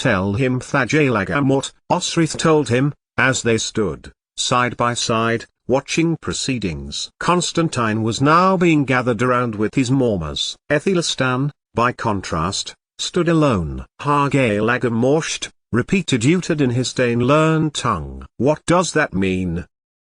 tell him Thajalagamort, Osrith told him, as they stood, side by side, watching proceedings. Constantine was now being gathered around with his Mormas. Aethelstan, by contrast, stood alone. Hagalagamort, repeated Utad in his Dane-learned tongue. What does that mean?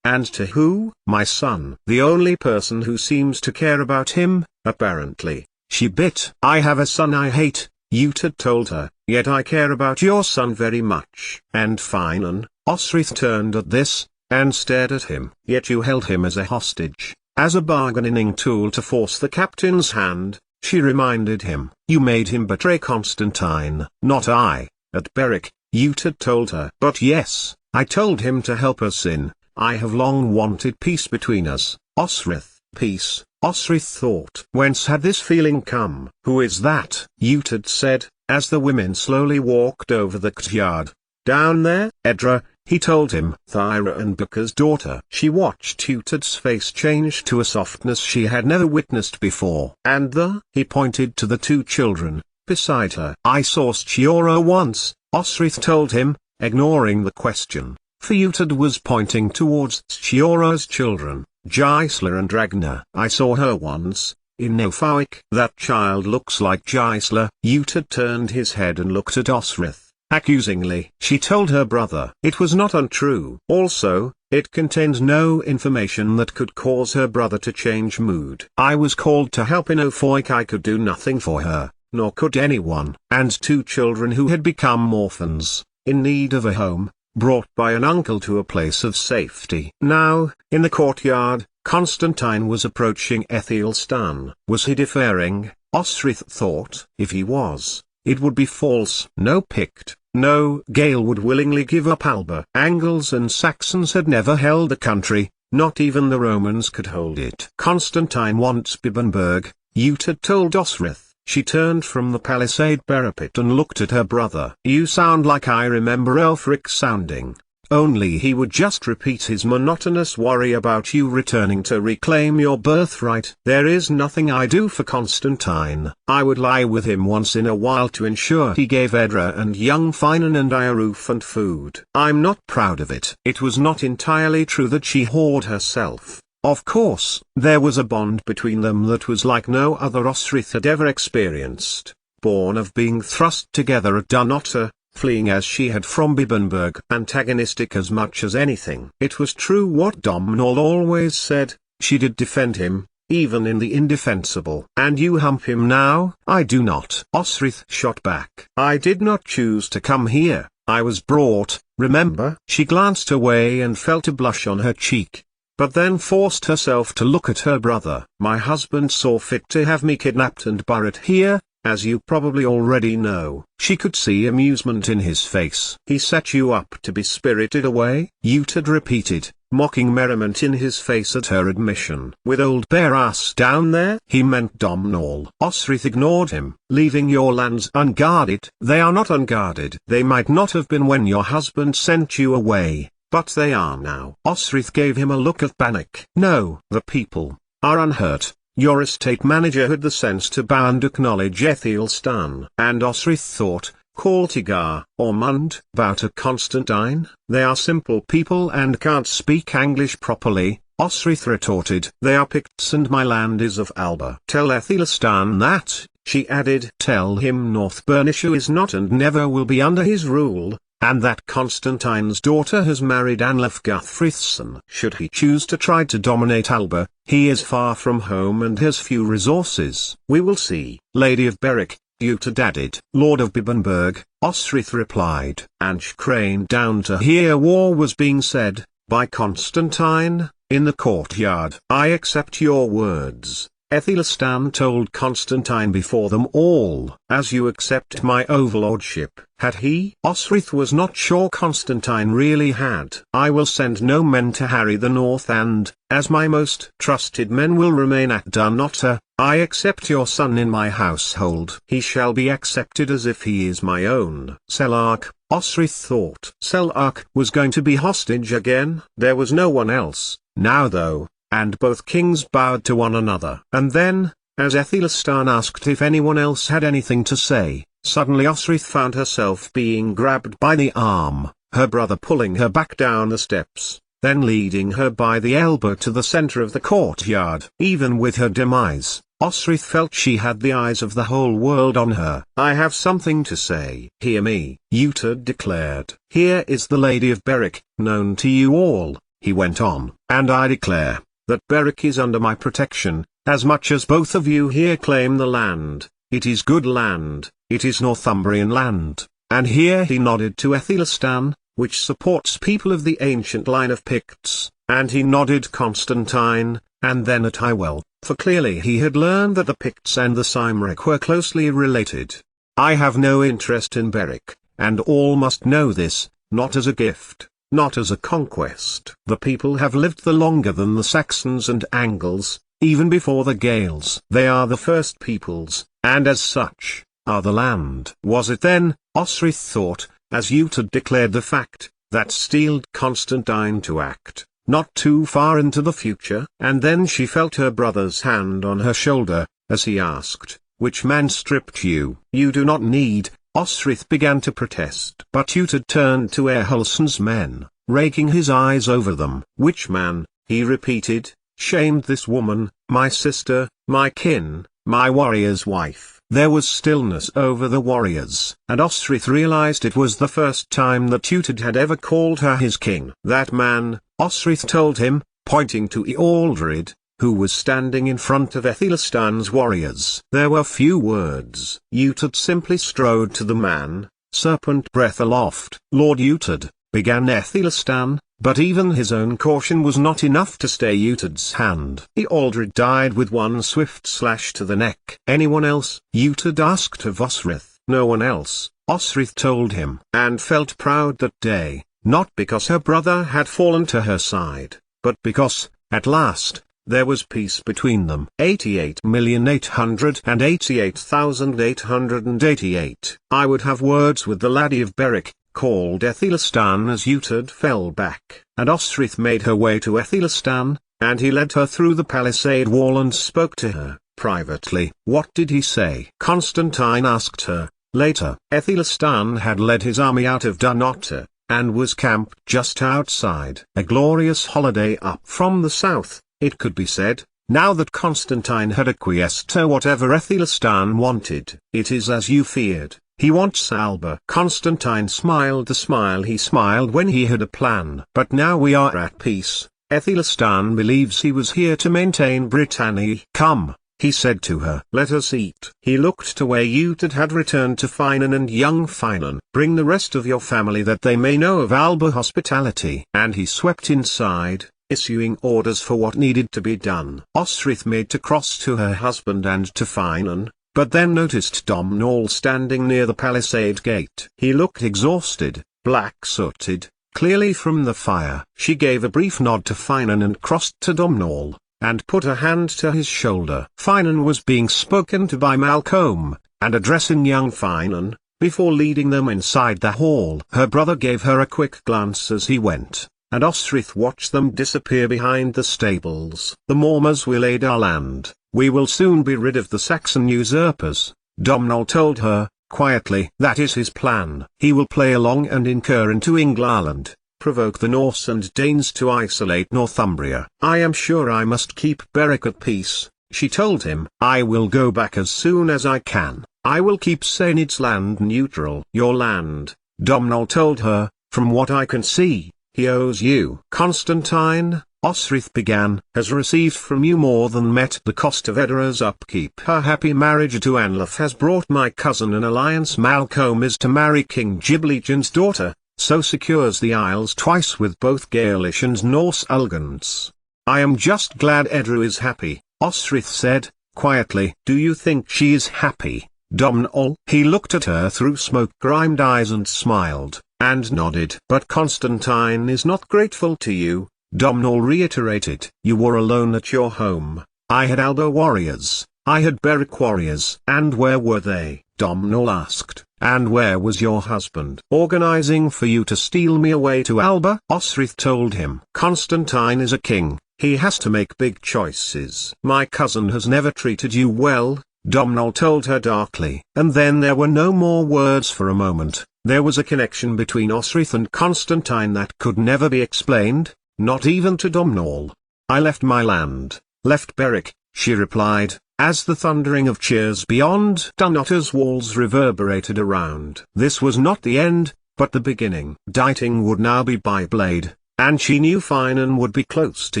And to who? My son. The only person who seems to care about him, apparently. She bit. I have a son I hate, Utad told her, yet I care about your son very much. And Finan, Osrith turned at this, and stared at him. Yet you held him as a hostage, as a bargaining tool to force the captain's hand, she reminded him. You made him betray Constantine. Not I, at Berwick, Utad told her. But yes, I told him to help us in. I have long wanted peace between us, Osrith. Peace, Osrith thought. Whence had this feeling come? Who is that? Utad said, as the women slowly walked over the courtyard. Down there? Edra, he told him. Thyra and Baka's daughter. She watched Utad's face change to a softness she had never witnessed before. And he pointed to the two children, beside her. I saw Stiora once, Osrith told him, ignoring the question. For Utad was pointing towards Stiora's children, Gisela and Ragnar. I saw her once, in Nofauik. That child looks like Gisela. Utad turned his head and looked at Osrith, accusingly. She told her brother. It was not untrue. Also, it contained no information that could cause her brother to change mood. I was called to help in Nofauik. I could do nothing for her, nor could anyone. And two children who had become orphans, in need of a home, brought by an uncle to a place of safety. Now, in the courtyard, Constantine was approaching Aethelstan. Was he deferring? Osrith thought. If he was, it would be false. No Pict, no Gael would willingly give up Alba. Angles and Saxons had never held the country, not even the Romans could hold it. Constantine wants Bibbenberg, Utad told Osrith. She turned from the palisade parapet and looked at her brother. You sound like I remember Elfric sounding. Only he would just repeat his monotonous worry about you returning to reclaim your birthright. There is nothing I do for Constantine. I would lie with him once in a while to ensure he gave Edra and young Finan and I a roof and food. I'm not proud of it. It was not entirely true that she whored herself. Of course, there was a bond between them that was like no other Osrith had ever experienced, born of being thrust together at Dunnottar, fleeing as she had from Bibbenberg, antagonistic as much as anything. It was true what Domhnall always said, she did defend him, even in the indefensible. And you hump him now? I do not. Osrith shot back. I did not choose to come here, I was brought, remember? She glanced away and felt a blush on her cheek, but then forced herself to look at her brother. My husband saw fit to have me kidnapped and buried here, as you probably already know. She could see amusement in his face. He set you up to be spirited away? Utad repeated, mocking merriment in his face at her admission. With old bare ass down there? He meant Domhnall. Osrith ignored him. Leaving your lands unguarded? They are not unguarded. They might not have been when your husband sent you away, but they are now. Osrith gave him a look of panic. No, the people are unhurt. Your estate manager had the sense to bow and acknowledge Aethelstan. And Osrith thought, Cortigar, Ormond, bow to Constantine? They are simple people and can't speak English properly, Osrith retorted. They are Picts and my land is of Alba. Tell Aethelstan that, she added. Tell him North Bernicia is not and never will be under his rule, and that Constantine's daughter has married Anlaf Guthfrithson. Should he choose to try to dominate Alba, he is far from home and has few resources. We will see. Lady of Berwick, Utad added. Lord of Bibbenberg, Osrith replied. Ange craned down to hear war was being said, by Constantine, in the courtyard. I accept your words, Aethelstan told Constantine before them all. As you accept my overlordship. Had he? Osrith was not sure Constantine really had. I will send no men to harry the north and, as my most trusted men will remain at Dunnottar, I accept your son in my household. He shall be accepted as if he is my own. Selark, Osrith thought. Selark was going to be hostage again? There was no one else, now though, and both kings bowed to one another. And then, as Aethelstan asked if anyone else had anything to say, Suddenly Osrith found herself being grabbed by the arm, her brother pulling her back down the steps, then leading her by the elbow to the center of the courtyard. Even with her demise, Osrith felt she had the eyes of the whole world on her. "I have something to say." "Hear me," Uhtred declared. "Here is the Lady of Berwick, known to you all," he went on. "And I declare that Berwick is under my protection, as much as both of you here claim the land. It is good land, it is Northumbrian land." And here he nodded to Aethelstan, which supports people of the ancient line of Picts, and he nodded Constantine, and then at Hywel, for clearly he had learned that the Picts and the Cymric were closely related. "I have no interest in Berwick, and all must know this, not as a gift, not as a conquest. The people have lived the longer than the Saxons and Angles, even before the Gaels. They are the first peoples, and as such, are the land." Was it then, Osrith thought, as Uhtred declared the fact, that steeled Constantine to act, not too far into the future? And then she felt her brother's hand on her shoulder, as he asked, "Which man stripped you?" "You do not need," Osrith began to protest. But Uhtred turned to Erhalson's men, raking his eyes over them. "Which man," he repeated, "shamed this woman, my sister, my kin, my warrior's wife?" There was stillness over the warriors, and Osrith realized it was the first time that Uhtred had ever called her his king. "That man," Osrith told him, pointing to Ealdred, who was standing in front of Aethelstan's warriors. There were few words. Uhtred simply strode to the man, serpent breath aloft. "Lord Uhtred," began Aethelstan, but even his own caution was not enough to stay Uhtred's hand. Ealdred died with one swift slash to the neck. "Anyone else?" Uhtred asked of Osrith. "No one else," Osrith told him, and felt proud that day, not because her brother had fallen to her side, but because, at last, there was peace between them. 88,888,888. "I would have words with the Lady of Berwick," called Aethelstan as Uhtred fell back. And Osrith made her way to Aethelstan, and he led her through the palisade wall and spoke to her, privately. "What did he say?" Constantine asked her, later. Aethelstan had led his army out of Dunnottar, and was camped just outside. A glorious holiday up from the south, it could be said, now that Constantine had acquiesced to whatever Aethelstan wanted. "It is as you feared. He wants Alba." Constantine smiled the smile he smiled when he had a plan. "But now we are at peace. Aethelstan believes he was here to maintain Brittany." "Come," he said to her. "Let us eat." He looked to where Uhtred had returned to Finan and young Finan. "Bring the rest of your family that they may know of Alba hospitality." And he swept inside, issuing orders for what needed to be done. Osrith made to cross to her husband and to Finan, but then noticed Domhnall standing near the palisade gate. He looked exhausted, black-sooted, clearly from the fire. She gave a brief nod to Finan and crossed to Domhnall, and put a hand to his shoulder. Finan was being spoken to by Malcolm, and addressing young Finan, before leading them inside the hall. Her brother gave her a quick glance as he went, and Osrith watched them disappear behind the stables. "The Mormers will aid our land. We will soon be rid of the Saxon usurpers," Domhnall told her, quietly. "That is his plan. He will play along and incur into England, provoke the Norse and Danes to isolate Northumbria." "I am sure I must keep Berwick at peace," she told him. "I will go back as soon as I can. I will keep Sainid's land neutral." "Your land," Domhnall told her, "from what I can see, he owes you." "Constantine," Osrith began, "has received from you more than met the cost of Edora's upkeep. Her happy marriage to Anlaf has brought my cousin an alliance. Malcolm is to marry King Gibleton's daughter, so secures the Isles twice with both Gaelish and Norse Ulgants. I am just glad Edra is happy," Osrith said, quietly. "Do you think she is happy, Domhnall?" He looked at her through smoke-grimed eyes and smiled, and nodded. "But Constantine is not grateful to you," Domhnall reiterated. "You were alone at your home. I had Alba warriors, I had Berwick warriors." "And where were they?" Domhnall asked. "And where was your husband?" "Organizing for you to steal me away to Alba," Osrith told him. "Constantine is a king, he has to make big choices." "My cousin has never treated you well," Domhnall told her darkly. And then there were no more words for a moment. There was a connection between Osric and Constantine that could never be explained, not even to Domhnall. I left my land, left Berwick, she replied, as the thundering of cheers beyond Dunotter's walls reverberated around. This was not the end, but the beginning. Dighting would now be by blade, and she knew Finan would be close to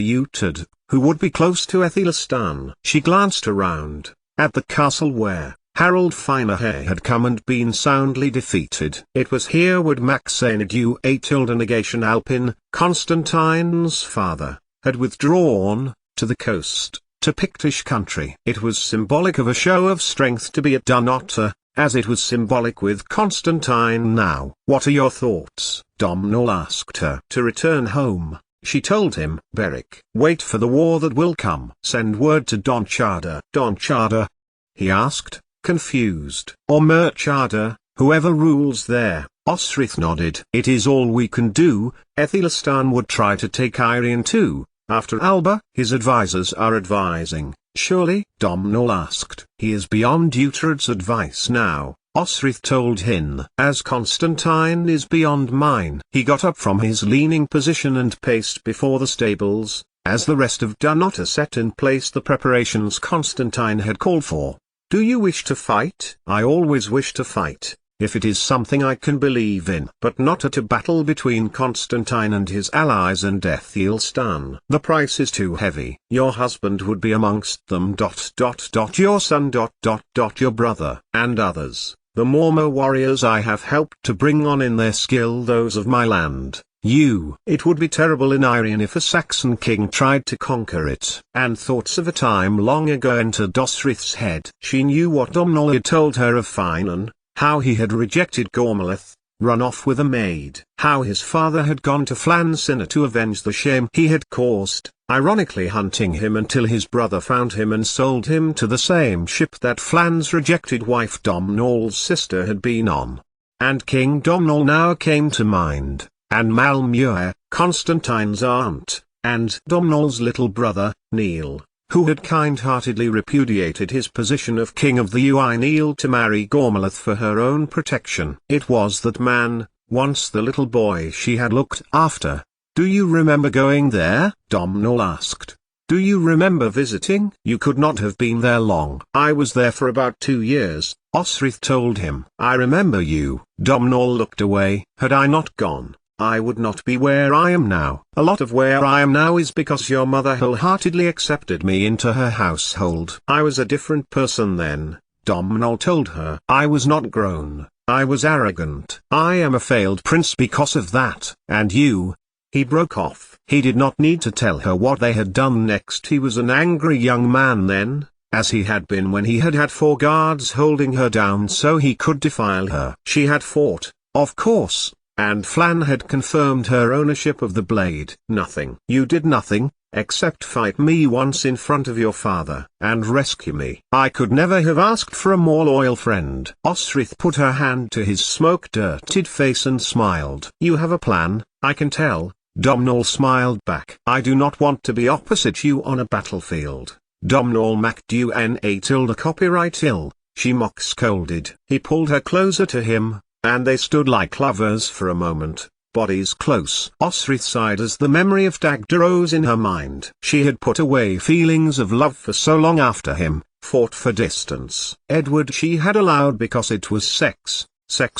Uhtred, who would be close to Aethelstan. She glanced around, at the castle where Harold Finehay had come and been soundly defeated. It was here would Maxenid Atilda Negation Alpin, Constantine's father, had withdrawn, to the coast, to Pictish country. It was symbolic of a show of strength to be at Dunotter, as it was symbolic with Constantine now. What are your thoughts? Domhnall asked her. To return home, she told him. Berwick. Wait for the war that will come. Send word to Don Chada. Don Chada? He asked, confused. Or Merchada, whoever rules there. Osric nodded. It is all we can do. Aethelstan would try to take Irian too, after Alba. His advisors are advising, surely? Domhnall asked. He is beyond Uhtred's advice now, Osric told Hin. As Constantine is beyond mine. He got up from his leaning position and paced before the stables, as the rest of Dunotter set in place the preparations Constantine had called for. Do you wish to fight? I always wish to fight, if it is something I can believe in. But not at a battle between Constantine and his allies and Aethelstan. The price is too heavy. Your husband would be amongst them. Your son. Your brother. And others. The Mormor warriors I have helped to bring on in their skill those of my land. It would be terrible in Irian if a Saxon king tried to conquer it. And thoughts of a time long ago entered Osric's head. She knew what Domhnall had told her of Finan, how he had rejected Gormleth, run off with a maid. How his father had gone to Flansinna to avenge the shame he had caused, ironically hunting him until his brother found him and sold him to the same ship that Flan's rejected wife Domhnall's sister had been on. And King Domhnall now came to mind. And Malmuir, Constantine's aunt, and Domhnall's little brother, Neil, who had kind-heartedly repudiated his position of king of the Ui Neil to marry Gormleth for her own protection. It was that man, once the little boy she had looked after. Do you remember going there? Domhnall asked. Do you remember visiting? You could not have been there long. I was there for about 2 years, Osric told him. I remember you. Domhnall looked away. Had I not gone, I would not be where I am now. A lot of where I am now is because your mother wholeheartedly accepted me into her household. I was a different person then, Domhnall told her. I was not grown, I was arrogant. I am a failed prince because of that. And you? He broke off. He did not need to tell her what they had done next. He was an angry young man then, as he had been when he had had 4 guards holding her down so he could defile her. She had fought, of course. And Flan had confirmed her ownership of the blade. Nothing. You did nothing, except fight me once in front of your father, and rescue me. I could never have asked for a more loyal friend. Osric put her hand to his smoke-dirted face and smiled. You have a plan, I can tell. Domhnall smiled back. I do not want to be opposite you on a battlefield. Domhnall MacDuen Atilda copyright ill, she mock-scolded. He pulled her closer to him, and they stood like lovers for a moment, bodies close. Osric sighed as the memory of Dagda rose in her mind. She had put away feelings of love for so long after him, fought for distance. Edward she had allowed because it was sex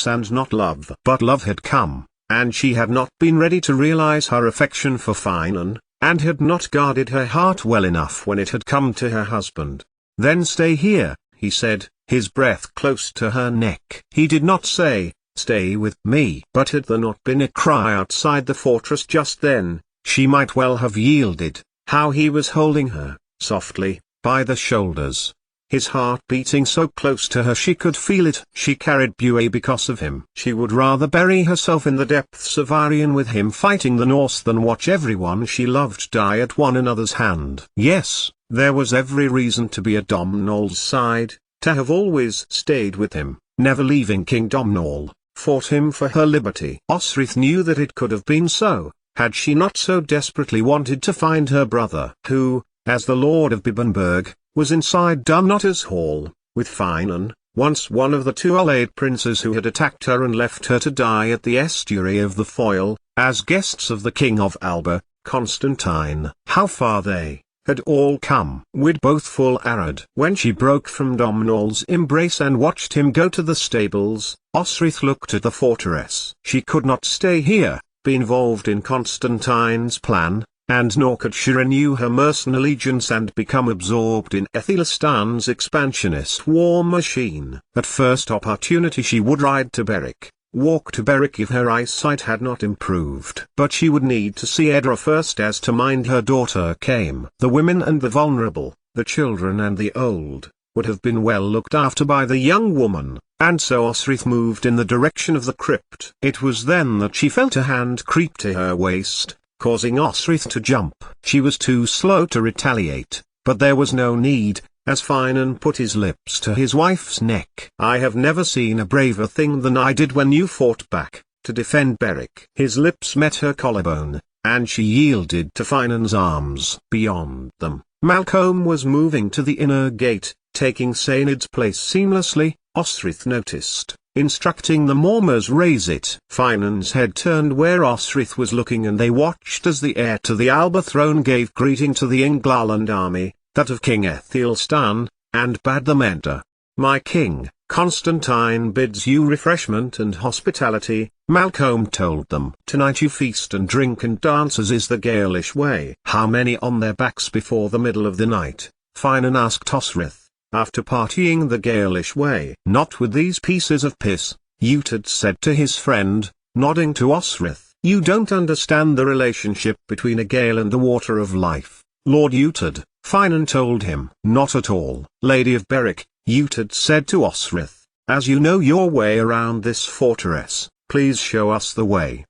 and not love. But love had come, and she had not been ready to realize her affection for Finan, and had not guarded her heart well enough when it had come to her husband. Then stay here, he said, his breath close to her neck. He did not say, stay with me. But had there not been a cry outside the fortress just then, she might well have yielded. How he was holding her, softly, by the shoulders. His heart beating so close to her she could feel it. She carried Bué because of him. She would rather bury herself in the depths of Irian with him fighting the Norse than watch everyone she loved die at one another's hand. Yes, there was every reason to be at Domhnall's side, to have always stayed with him, never leaving King Domhnall, fought him for her liberty. Osric knew that it could have been so, had she not so desperately wanted to find her brother, who, as the Lord of Bibbenberg, was inside Dunotter's hall. with Finan, once one of the two allied princes who had attacked her and left her to die at the estuary of the Foyle, as guests of the King of Alba, Constantine. How far they had all come. With both full arid. When she broke from Domhnall's embrace and watched him go to the stables, Osric looked at the fortress. She could not stay here, be involved in Constantine's plan, and nor could she renew her Mercian allegiance and become absorbed in Aethelstan's expansionist war machine. At first opportunity she would ride to Berwick, walk to Berwick if her eyesight had not improved. But she would need to see Edra first, as to mind her daughter came. The women and the vulnerable, the children and the old, would have been well looked after by the young woman, and so Osric moved in the direction of the crypt. It was then that she felt a hand creep to her waist, causing Osric to jump. She was too slow to retaliate, but there was no need, as Finan put his lips to his wife's neck. "I have never seen a braver thing than I did when you fought back, to defend Berwick." His lips met her collarbone, and she yielded to Finan's arms. Beyond them, Malcolm was moving to the inner gate, taking Sainid's place seamlessly, Osric noticed, instructing the Mormers raise it. Finan's head turned where Osric was looking, and they watched as the heir to the Alba throne gave greeting to the Englaland army, that of King Aethelstan, and bade them enter. "My king, Constantine bids you refreshment and hospitality," Malcolm told them. "Tonight you feast and drink and dance as is the Gaelish way." "How many on their backs before the middle of the night?" Finan asked Osric, after partying the Gaelish way. "Not with these pieces of piss," Uhtred said to his friend, nodding to Osric. "You don't understand the relationship between a Gael and the water of life, Lord Uhtred," Finan told him. "Not at all, Lady of Berwick," Uhtred said to Osric. "As you know your way around this fortress, please show us the way."